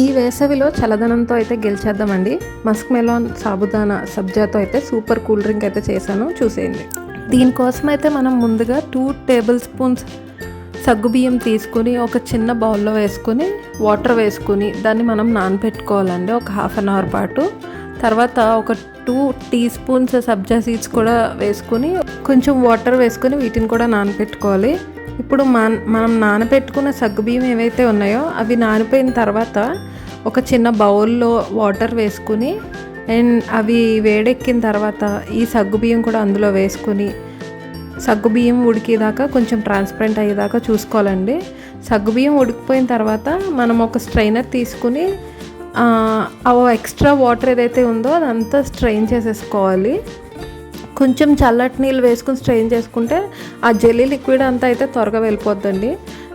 ఈ వేసవిలో చల్లదనంతో అయితే గెలిచేద్దామండి. మస్క్ మెలాన్ సాబుదానా సబ్జాతో అయితే సూపర్ కూల్ డ్రింక్ అయితే చేశాను, చూసేయండి. దీనికోసం అయితే మనం ముందుగా 2 టేబుల్ స్పూన్స్ సగ్గుబియ్యం తీసుకుని ఒక చిన్న బౌల్లో వేసుకుని వాటర్ వేసుకుని దాన్ని మనం నానబెట్టుకోవాలండి ఒక హాఫ్ అన్ అవర్ పాటు. తర్వాత ఒక 2 టీ స్పూన్స్ సబ్జా సీడ్స్ కూడా వేసుకుని కొంచెం వాటర్ వేసుకుని వీటిని కూడా నానబెట్టుకోవాలి. ఇప్పుడు మనం నానబెట్టుకున్న సగ్గుబియ్యం ఏవైతే ఉన్నాయో అవి నానిపోయిన తర్వాత ఒక చిన్న బౌల్లో వాటర్ వేసుకుని అండ్ అవి వేడెక్కిన తర్వాత ఈ సగ్గుబియ్యం కూడా అందులో వేసుకుని సగ్గుబియ్యం ఉడికేదాకా కొంచెం ట్రాన్స్పరెంట్ అయ్యేదాకా చూసుకోవాలండి. సగ్గుబియ్యం ఉడికిపోయిన తర్వాత మనం ఒక స్ట్రైనర్ తీసుకుని ఆ ఎక్స్ట్రా వాటర్ ఏదైతే ఉందో అదంతా స్ట్రెయిన్ చేసేసుకోవాలి. కొంచెం చల్లటి నీళ్ళు వేసుకుని స్ట్రెయిన్ చేసుకుంటే ఆ జెల్లీ లిక్విడ్ అంతా అయితే త్వరగా వెళ్ళిపోద్దండి.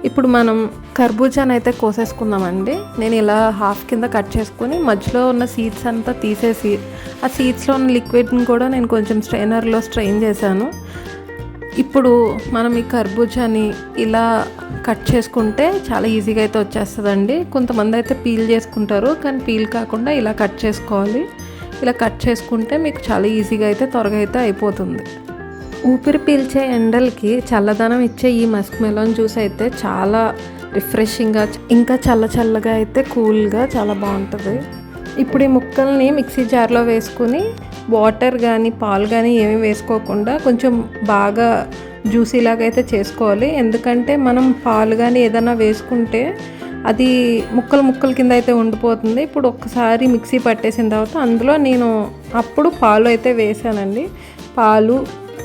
ఇప్పుడు మనం కర్బూజాని అయితే కోసేసుకుందామండి. నేను ఇలా హాఫ్ కింద కట్ చేసుకుని మధ్యలో ఉన్న సీడ్స్ అంతా తీసేసి ఆ సీడ్స్లో ఉన్న లిక్విడ్ని కూడా నేను కొంచెం స్ట్రైనర్లో స్ట్రెయిన్ చేశాను. ఇప్పుడు మనం ఈ కర్బూజాని ఇలా కట్ చేసుకుంటే చాలా ఈజీగా అయితే వచ్చేస్తుందండి. కొంతమంది అయితే పీల్ చేసుకుంటారు, కానీ పీల్ కాకుండా ఇలా కట్ చేసుకోవాలి. ఇలా కట్ చేసుకుంటే మీకు చాలా ఈజీగా అయితే త్వరగా అయితే అయిపోతుంది. ఊపిరి పీల్చే ఎండలకి చల్లదనం ఇచ్చే ఈ మస్క్ మెలాన్ జ్యూస్ అయితే చాలా రిఫ్రెషింగ్గా ఇంకా చల్లగా అయితే కూల్గా చాలా బాగుంటుంది. ఇప్పుడు ఈ ముక్కల్ని మిక్సీ జార్లో వేసుకుని వాటర్ కానీ పాలు కానీ ఏమీ వేసుకోకుండా కొంచెం బాగా జ్యూసీలాగా అయితే చేసుకోవాలి. ఎందుకంటే మనం పాలు కానీ ఏదైనా వేసుకుంటే అది ముక్కలు కింద అయితే ఉండిపోతుంది. ఇప్పుడు ఒక్కసారి మిక్సీ పట్టేసిన తర్వాత అందులో నేను అప్పుడు పాలు అయితే వేసానండి. పాలు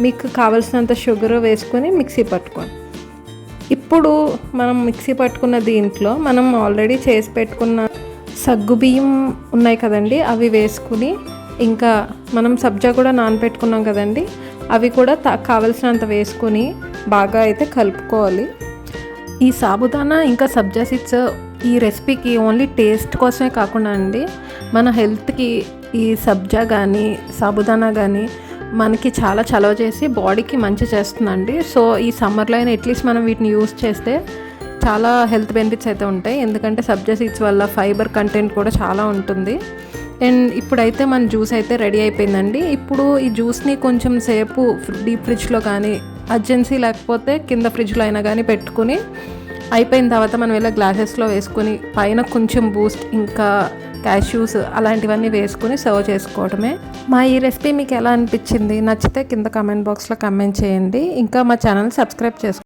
మీకు కావలసినంత షుగర్ వేసుకొని మిక్సీ పట్టుకోండి. ఇప్పుడు మనం మిక్సీ పట్టుకున్న దీంట్లో మనం ఆల్రెడీ చేసి పెట్టుకున్న సగ్గుబియ్యం ఉన్నాయి కదండి, అవి వేసుకుని ఇంకా మనం సబ్జా కూడా నానబెట్టుకున్నాం కదండి, అవి కూడా కావలసినంత వేసుకొని బాగా అయితే కలుపుకోవాలి. ఈ సాబుదానా ఇంకా సబ్జా సీడ్స్ ఈ రెసిపీకి ఓన్లీ టేస్ట్ కోసమే కాకుండా అండి, మన హెల్త్కి ఈ సబ్జా కానీ సాబుదానా కానీ మనకి చాలా చలవ చేసి బాడీకి మంచి చేస్తుందండి. సో ఈ సమ్మర్లో అయినా అట్లీస్ట్ మనం వీటిని యూస్ చేస్తే చాలా హెల్త్ బెనిఫిట్స్ అయితే ఉంటాయి. ఎందుకంటే సబ్జా సీడ్స్ వల్ల ఫైబర్ కంటెంట్ కూడా చాలా ఉంటుంది. అండ్ ఇప్పుడైతే మన జ్యూస్ అయితే రెడీ అయిపోయిందండి. ఇప్పుడు ఈ జ్యూస్ని కొంచెం సేపు డీప్ ఫ్రిడ్జ్లో కానీ అర్జెన్సీ లేకపోతే కింద ఫ్రిడ్జ్లో అయినా కానీ పెట్టుకుని అయిపోయిన తర్వాత మనం ఇలా గ్లాసెస్లో వేసుకుని పైన కొంచెం బూస్ట్ ఇంకా క్యాష్యూస్ అలాంటివన్నీ వేసుకుని సర్వ్ చేసుకోవడమే. మా ఈ రెసిపీ మీకు ఎలా అనిపించింది? నచ్చితే కింద కామెంట్ బాక్స్లో కామెంట్ చేయండి. ఇంకా మా ఛానల్ సబ్స్క్రైబ్ చేసుకోండి.